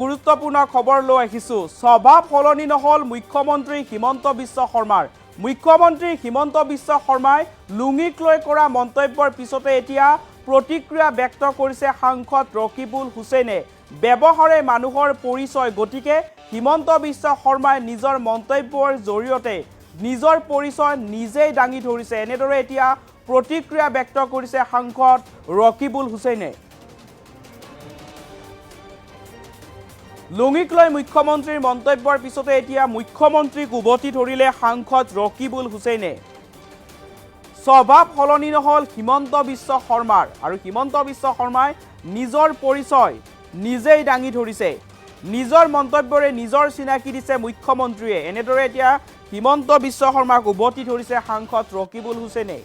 গুৰুত্বপূৰ্ণ খবৰ লৈ আহিছো। স্বভাৱ সলনি নহল মুখ্যমন্ত্ৰী হিমন্ত বিশ্ব শৰ্মাৰ। মুখ্যমন্ত্ৰী হিমন্ত বিশ্ব শৰ্মাই লুঙিক লৈ কৰা মন্তব্যৰ পিছতে এতিয়া প্ৰতিক্ৰিয়া ব্যক্ত কৰিছে সাংসদ ৰকিবুল হুছেইনে। ব্যৱহাৰে মানুহৰ পৰিচয়, গতিকে হিমন্ত বিশ্ব শৰ্মাই নিজৰ মন্তব্যৰ জৰিয়তে নিজৰ পৰিচয় নিজেই দাঙি ধৰিছে। এনেদৰে এতিয়া প্ৰতিক্ৰিয়া ব্যক্ত কৰিছে সাংসদ ৰকিবুল হুছেইনে। লুঙিক লৈ মুখ্যমন্ত্ৰীৰ মন্তব্যৰ পিছতে এতিয়া মুখ্যমন্ত্ৰীক উভতি ধৰিলে সাংসদ ৰকিবুল হুছেইনে। স্বভাৱ সলনি নহল হিমন্ত বিশ্ব শৰ্মাৰ, আৰু হিমন্ত বিশ্ব শৰ্মাই নিজৰ পৰিচয় নিজেই দাঙি ধৰিছে। নিজৰ মন্তব্যৰে নিজৰ চিনাকি দিছে মুখ্যমন্ত্ৰীয়ে। এনেদৰে এতিয়া হিমন্ত বিশ্ব শৰ্মাক উভতি ধৰিছে সাংসদ ৰকিবুল হুছেইনে।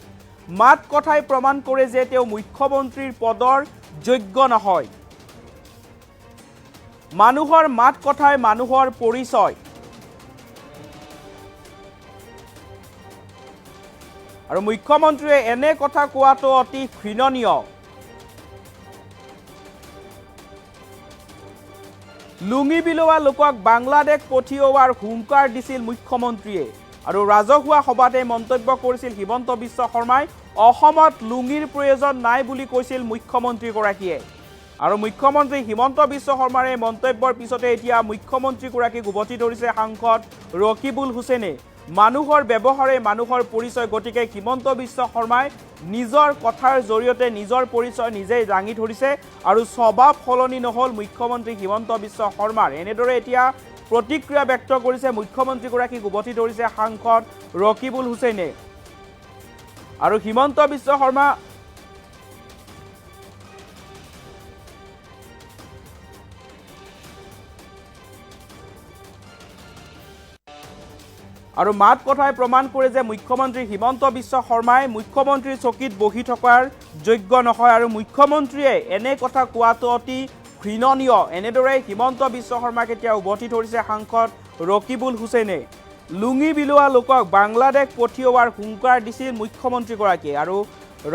মাত কথাই প্ৰমাণ কৰে যে তেওঁ মুখ্যমন্ত্ৰীৰ পদৰ যোগ্য নহয়। মানুহৰ মাত কথাই মানুহৰ পৰিচয়। আৰু মুখ্যমন্ত্ৰীয়ে এনে কথা কোৱাটো অতি ঘৃণনীয়। লুঙি বিলোৱা লোকক বাংলাদেশ পঠিওৱাৰ হুংকাৰ দিছিল মুখ্যমন্ত্ৰীয়ে। আৰু ৰাজহুৱা সভাতে মন্তব্য কৰিছিল হিমন্ত বিশ্ব শৰ্মাই। অসমত লুঙিৰ প্ৰয়োজন নাই বুলি কৈছিল মুখ্যমন্ত্ৰীগৰাকীয়ে। আৰু মুখ্যমন্ত্ৰী হিমন্ত বিশ্ব শৰ্মাৰ এই মন্তব্যৰ পিছতে এতিয়া মুখ্যমন্ত্ৰীগৰাকীক উভতি ধৰিছে সাংসদ ৰকিবুল হুছেইনে। মানুহৰ ব্যৱহাৰে মানুহৰ পৰিচয়, গতিকে হিমন্ত বিশ্ব শৰ্মাই নিজৰ কথাৰ জৰিয়তে নিজৰ পৰিচয় নিজেই দাঙি ধৰিছে। আৰু স্বভাৱ সলনি নহল মুখ্যমন্ত্ৰী হিমন্ত বিশ্ব শৰ্মাৰ। এনেদৰে এতিয়া প্ৰতিক্ৰিয়া ব্যক্ত কৰিছে মুখ্যমন্ত্ৰীগৰাকীক উভতি ধৰিছে সাংসদ ৰকিবুল হুছেইনে। আৰু হিমন্ত বিশ্ব শৰ্মা আৰু মাত কথাই প্ৰমাণ কৰে যে মুখ্যমন্ত্ৰী হিমন্ত বিশ্ব শৰ্মাই মুখ্যমন্ত্ৰীৰ চকীত বহি থকাৰ যোগ্য নহয়। আৰু মুখ্যমন্ত্ৰীয়ে এনে কথা কোৱাটো অতি ঘৃণনীয়। এনেদৰে হিমন্ত বিশ্ব শৰ্মাক এতিয়া উভতি ধৰিছে সাংসদ ৰকিবুল হুছেইনে। লুঙি বিলোৱা লোকক বাংলাদেশ পঠিওৱাৰ হুংকাৰ দিছিল মুখ্যমন্ত্ৰীগৰাকীয়ে। আৰু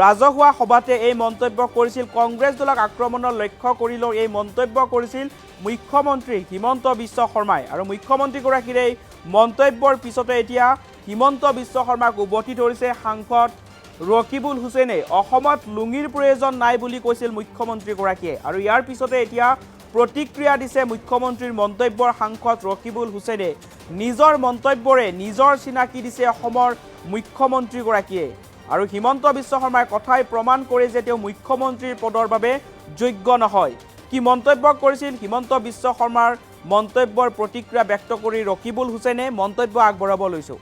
ৰাজহুৱা সভাতে এই মন্তব্য কৰিছিল। কংগ্ৰেছ দলক আক্ৰমণৰ লক্ষ্য কৰি লৈ এই মন্তব্য কৰিছিল মুখ্যমন্ত্ৰী হিমন্ত বিশ্ব শৰ্মাই। আৰু মুখ্যমন্ত্ৰীগৰাকীৰ এই মন্তব্যৰ পিছতে এতিয়া হিমন্ত বিশ্ব শৰ্মাক উভতি ধৰিছে সাংসদ ৰকিবুল হুছেইনে। অসমত লুঙিৰ প্ৰয়োজন নাই বুলি কৈছিল মুখ্যমন্ত্ৰীগৰাকীয়ে। আৰু ইয়াৰ পিছতে এতিয়া প্ৰতিক্ৰিয়া দিছে মুখ্যমন্ত্ৰীৰ মন্তব্যৰ সাংসদ ৰকিবুল হুছেইনে। নিজৰ মন্তব্যৰে নিজৰ চিনাকি দিছে অসমৰ মুখ্যমন্ত্ৰীগৰাকীয়ে। আৰু হিমন্ত বিশ্ব শৰ্মাৰ কথাই প্ৰমাণ কৰে যে তেওঁ মুখ্যমন্ত্ৰীৰ পদৰ বাবে যোগ্য নহয়। কি মন্তব্য কৰিছিল হিমন্ত বিশ্ব শৰ্মাৰ মন্তব্যৰ প্ৰতিক্ৰিয়া ব্যক্ত কৰি ৰকিবুল হুছেইনে মন্তব্য আগবঢ়াব লৈছো।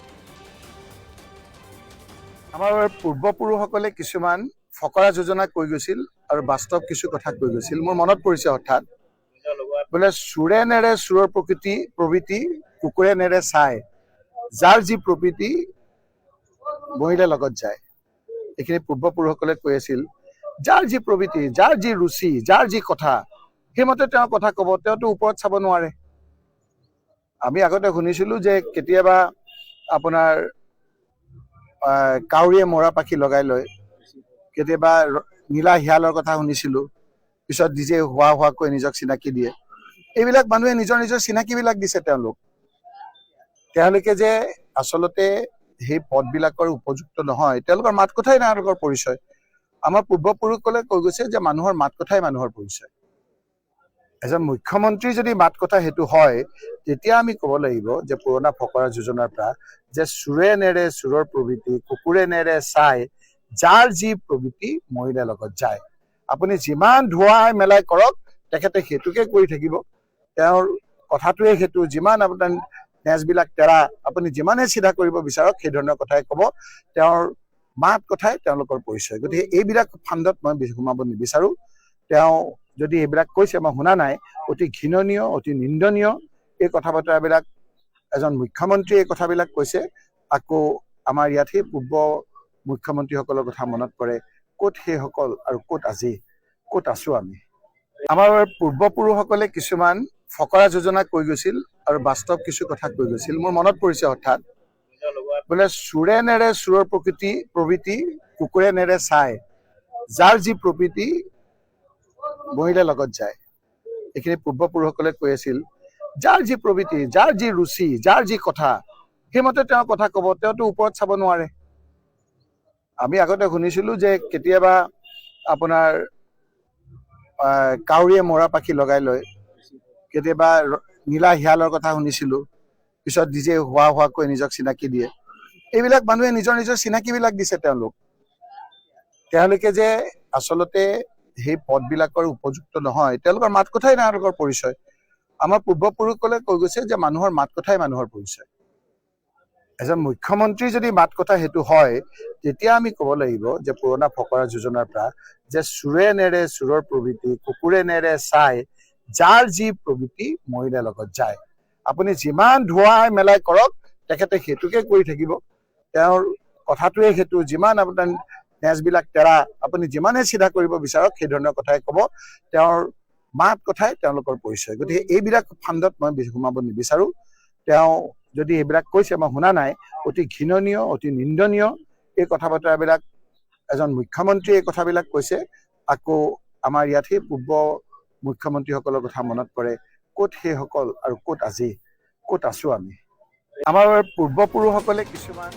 আমাৰ পূৰ্বপুৰুষসকলে কিছুমান ফকৰা যোজনা কৈ গৈছিল আৰু বাস্তৱ কিছু কথা কৈ গৈছিল। মোৰ মনত পৰিছে হঠাৎ, বোলে চোৰে নেৰে চোৰৰ প্ৰবৃত্তি, কুকুৰে নেৰে চাই, যাৰ যি প্ৰবৃত্তি মহিলা লগত যায়। এইখিনি পূৰ্বপুৰুষসকলে কৈ আছিল। যাৰ যি প্ৰবৃত্তি, যাৰ যি ৰুচি, যাৰ যি কথা, সেইমতে তেওঁ কথা কব। তেওঁতো ওপৰত চাব নোৱাৰে। আমি আগতে শুনিছিলো যে কেতিয়াবা আপোনাৰ কাউৰীয়ে মৰা পাখি লগাই লয়, কেতিয়াবা নীলা শিয়ালৰ কথা শুনিছিলো, পিছত নিজে হোৱাকৈ নিজক চিনাকি দিয়ে। এইবিলাক মানুহে নিজৰ নিজৰ চিনাকিবিলাক দিছে। তেওঁলোকে যে আচলতে সেই পদবিলাকৰ উপযুক্ত নহয়, তেওঁলোকৰ মাত কথাই তেওঁলোকৰ পৰিচয়। আমাৰ পূৰ্বপুৰুষসকলে কৈ গৈছে যে মানুহৰ মাত কথাই মানুহৰ পৰিচয়। এজন মুখ্যমন্ত্ৰী যদি মাত কথা সেইটো হয়, তেতিয়া আমি ক'ব লাগিব যে পুৰণা ফকৰা যোজনাৰ পৰা যে চোৰে নেৰে চোৰৰ প্ৰবৃত্তি, কুকুৰে নেৰে চাই, যাৰ যি প্ৰবৃত্তি মহিলাৰ লগত যায়। আপুনি যিমান ধোৱাই মেলাই কৰক, তেখেতে সেইটোকে কৰি থাকিব। তেওঁৰ কথাটোৱে সেইটো। যিমান আপোনাৰ নেজবিলাক তেৰা, আপুনি যিমানে চিধা কৰিব বিচাৰক, সেই ধৰণৰ কথাই ক'ব। তেওঁৰ মাত কথাই তেওঁলোকৰ পৰিচয়। গতিকে এইবিলাক ফাণ্ডত মই সোমাব নিবিচাৰো। তেওঁ যদি এইবিলাক কৈছে, মই শুনা নাই, অতি ঘৃণনীয়, অতি নিন্দনীয় এই কথা বতৰাবিলাক। এজন মুখ্যমন্ত্ৰীয়ে এই কথাবিলাক কৈছে। আকৌ আমাৰ ইয়াত সেই পূৰ্ব মুখ্যমন্ত্ৰীসকলৰ কথা মনত পৰে। ক'ত সেইসকল আৰু ক'ত আজি, ক'ত আছো আমি? আমাৰ পূৰ্বপুৰুষসকলে কিছুমান ফকৰা যোজনা কৈ গৈছিল আৰু বাস্তৱ কিছু কথা কৈ গৈছিল। মোৰ মনত পৰিছে হঠাৎ, বোলে চোৰে নেৰে চোৰৰ প্ৰবৃত্তি, কুকুৰে নেৰে চাই, যাৰ যি প্ৰবৃত্তি মহিলাৰ লগত যায়। এইখিনি পূৰ্বপুৰুষসকলে কৈ আছিল যাৰ যি প্ৰবৃত্তি, যাৰ যি ৰুচি, যাৰ যি কথা, সেইমতে তেওঁ কথা ক'ব, তেওঁতো ওপৰত চাব নোৱাৰে। আমি আগতে শুনিছিলো যে কেতিয়াবা আপোনাৰ কাউৰীয়ে মৰা পাখি লগাই লয়, কেতিয়াবা নীলা শিয়ালৰ কথা শুনিছিলো, পিছত নিজে হোৱাকৈ নিজক চিনাকি দিয়ে। এইবিলাক মানুহে নিজৰ নিজৰ চিনাকিবিলাক দিছে। তেওঁলোকে যে আচলতে সেই পদবিলাকৰ উপযুক্ত নহয়, তেওঁলোকৰ মাত কথাই নাই তেওঁলোকৰ পৰিচয়। আমাৰ পূৰ্বপুৰুষসকলে কৈ গৈছে যে মানুহৰ মাত কথাই মানুহৰ পৰিচয়। এজন মুখ্যমন্ত্ৰী যদি মাত কথা সেইটো হয়, তেতিয়া আমি ক'ব লাগিব যে পুৰণা ফকৰা যোজনাৰ পৰা যে চোৰে নেৰে চোৰৰ প্ৰবৃত্তি, কুকুৰে নেৰে চাই, যাৰ যি প্ৰবৃত্তি মৰিলে লগত যায়। আপুনি যিমান ধুৱাই মেলাই কৰক, তেখেতে সেইটোকে কৰি থাকিব। তেওঁৰ কথাটোৱে সেইটো, যিমান আপোনাৰ নেজবিলাক তেৰা, আপুনি যিমানে চিধা কৰিব বিচাৰক সেই ধৰণৰ কথাই ক'ব। তেওঁৰ মাত কথাই তেওঁলোকৰ পৰিচয়। গতিকে এইবিলাক ফাণ্ডত মই সোমাব নিবিচাৰো। তেওঁ যদি এইবিলাক কৈছে, মই শুনা নাই, অতি ঘৃণনীয়, অতি নিন্দনীয় এই কথা বতৰাবিলাক। এজন মুখ্যমন্ত্ৰীয়ে এই কথাবিলাক কৈছে, আকৌ আমাৰ ইয়াত সেই পূৰ্ব মুখ্যমন্ত্ৰীসকলৰ কথা মনত পৰে। ক'ত সেইসকল আৰু ক'ত আজি, ক'ত আছো আমি? আমাৰ পূৰ্বপুৰুষসকলে কিছুমান